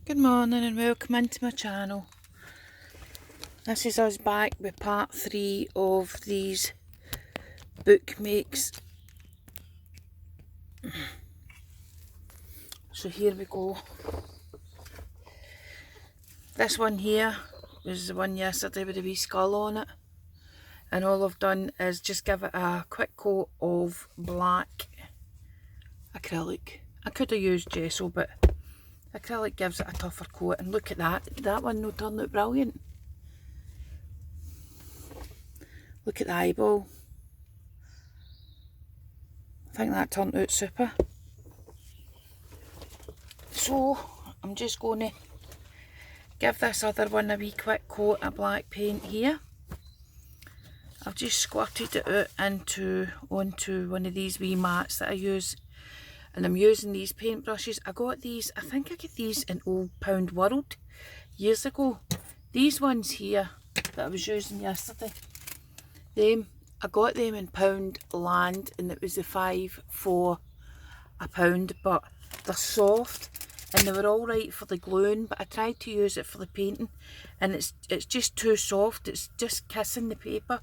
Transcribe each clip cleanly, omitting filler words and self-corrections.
Good morning and welcome into my channel. This is us back with part 3 of these book makes. So here we go. This one here was the one yesterday with a wee skull on it. And all I've done is just give it a quick coat of black acrylic. I could have used gesso, but acrylic gives it a tougher coat. And look at that. That one will turn out brilliant. Look at the eyeball. I think that turned out super. So I'm just going to give this other one a wee quick coat of black paint here. I've just squirted it out onto one of these wee mats that I use, and I'm using these paintbrushes. I got these, I think I got these in Old Pound World years ago. These ones here that I was using yesterday, I got them in Poundland, and it was the 5 for £1, but they're soft and they were alright for the gluing, but I tried to use it for the painting and it's just too soft. It's just kissing the paper.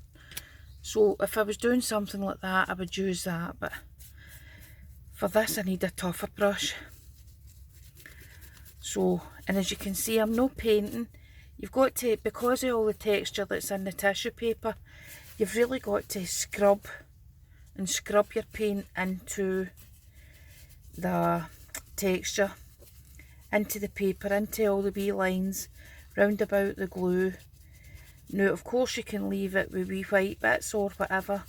So if I was doing something like that, I would use that, but for this I need a tougher brush. So, and as you can see, I'm not painting. You've got to, because of all the texture that's in the tissue paper, you've really got to scrub your paint into the texture, into the paper, into all the wee lines round about the glue. Now of course you can leave it with wee white bits or whatever,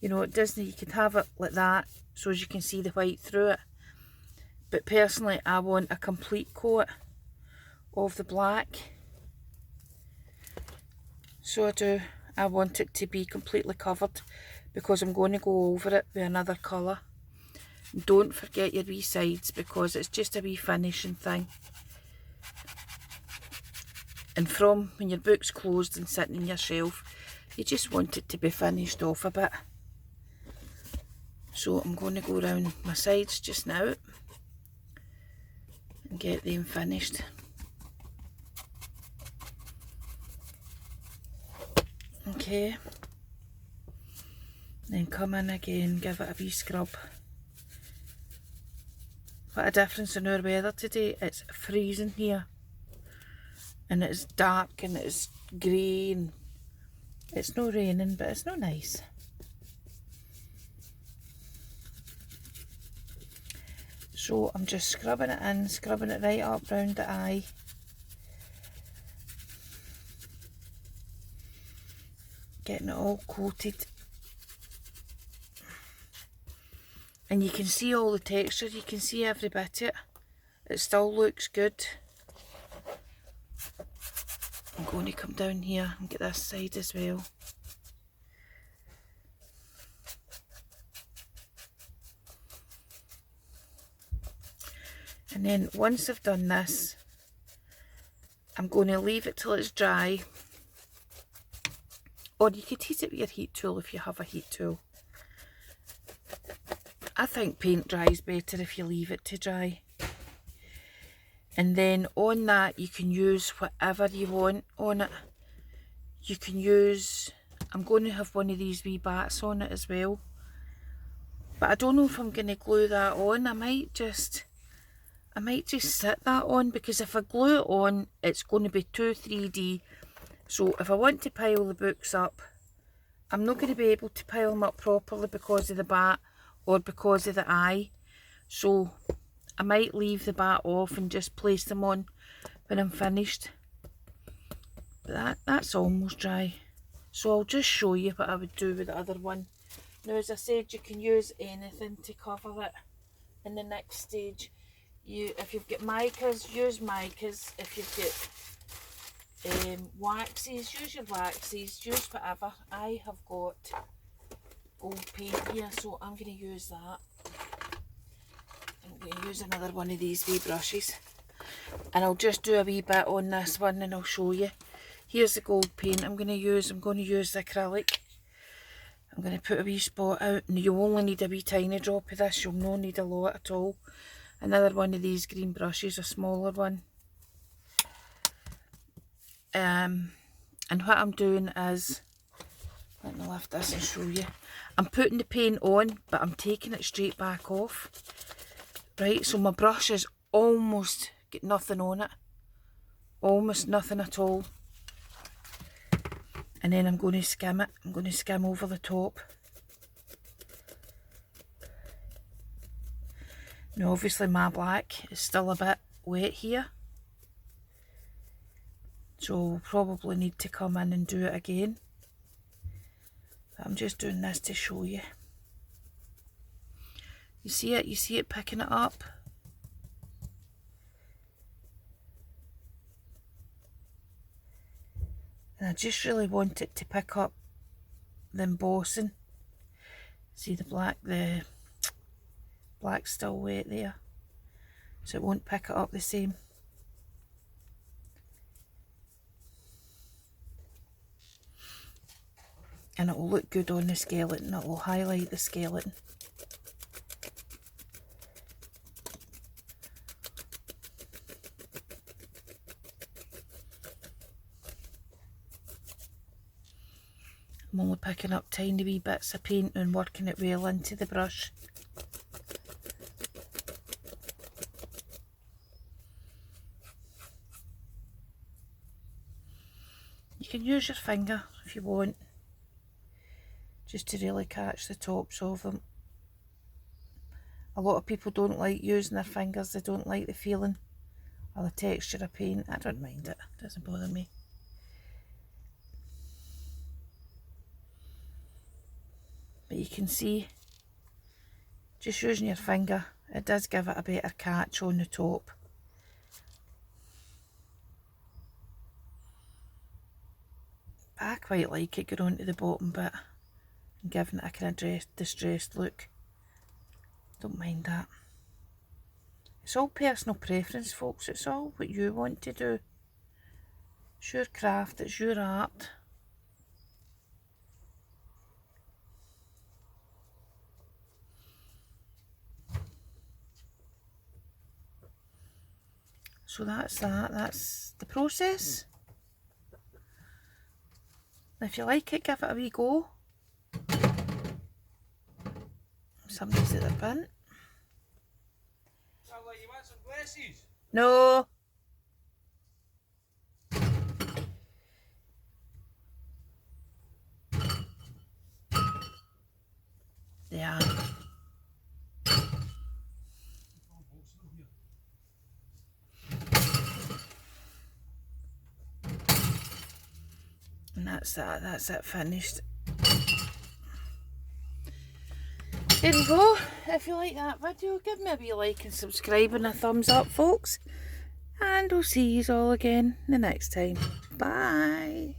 you know, it doesn't, you can have it like that so as you can see the white through it, but personally I want a complete coat of the black. So I want it to be completely covered because I'm going to go over it with another colour. Don't forget your wee sides because it's just a wee finishing thing. And from when your book's closed and sitting in your shelf, you just want it to be finished off a bit. So I'm going to go around my sides just now and get them finished. Okay. Then come in again, give it a wee scrub. What a difference in our weather today. It's freezing here. And it's dark and it's grey and it's not raining, but it's not nice. So I'm just scrubbing it in, scrubbing it right up round the eye. Getting it all coated. And you can see all the texture, you can see every bit of it. It still looks good. I'm going to come down here and get this side as well. And then once I've done this, I'm going to leave it till it's dry. Or you could heat it with your heat tool if you have a heat tool. I think paint dries better if you leave it to dry. And then on that you can use whatever you want on it. You can use, I'm going to have one of these wee bats on it as well. But I don't know if I'm going to glue that on. I might just sit that on, because if I glue it on it's going to be too 3D. So if I want to pile the books up, I'm not going to be able to pile them up properly because of the bat or because of the eye. So I might leave the bat off and just place them on when I'm finished. But that's almost dry. So I'll just show you what I would do with the other one. Now as I said, you can use anything to cover it in the next stage. If you've got micas, use micas. If you've got waxes, use your waxes, use whatever. I have got gold paint here, so I'm going to use that. I'm going to use another one of these wee brushes, and I'll just do a wee bit on this one and I'll show you. Here's the gold paint I'm going to use. I'm going to use the acrylic. I'm going to put a wee spot out, and you only need a wee tiny drop of this, you'll not need a lot at all. Another one of these green brushes, a smaller one. And what I'm doing is, let me lift this and show you. I'm putting the paint on, but I'm taking it straight back off. Right, so my brush has almost got nothing on it. Almost nothing at all. And then I'm going to skim it. I'm going to skim over the top. Now obviously my black is still a bit wet here. So we'll probably need to come in and do it again. But I'm just doing this to show you. You see it? You see it picking it up? And I just really want it to pick up the embossing. See the black's still wet there. So it won't pick it up the same. And it will look good on the skeleton. It will highlight the skeleton. I'm only picking up tiny wee bits of paint and working it well into the brush. You can use your finger if you want, just to really catch the tops of them. A lot of people don't like using their fingers, they don't like the feeling or the texture of paint. I don't mind it, it doesn't bother me. But you can see, just using your finger, it does give it a better catch on the top. But I quite like it going on to the bottom bit and giving it a kind of distressed look. Don't mind that. It's all personal preference, folks. It's all what you want to do. It's your craft, it's your art. So that's that. That's the process. If you like it, give it a wee go. Somebody's at the bin. Sound like you want some glasses? No. Yeah. And that's it finished. There we go. If you like that video, give me a wee like and subscribe and a thumbs up, folks. And we'll see you all again the next time. Bye.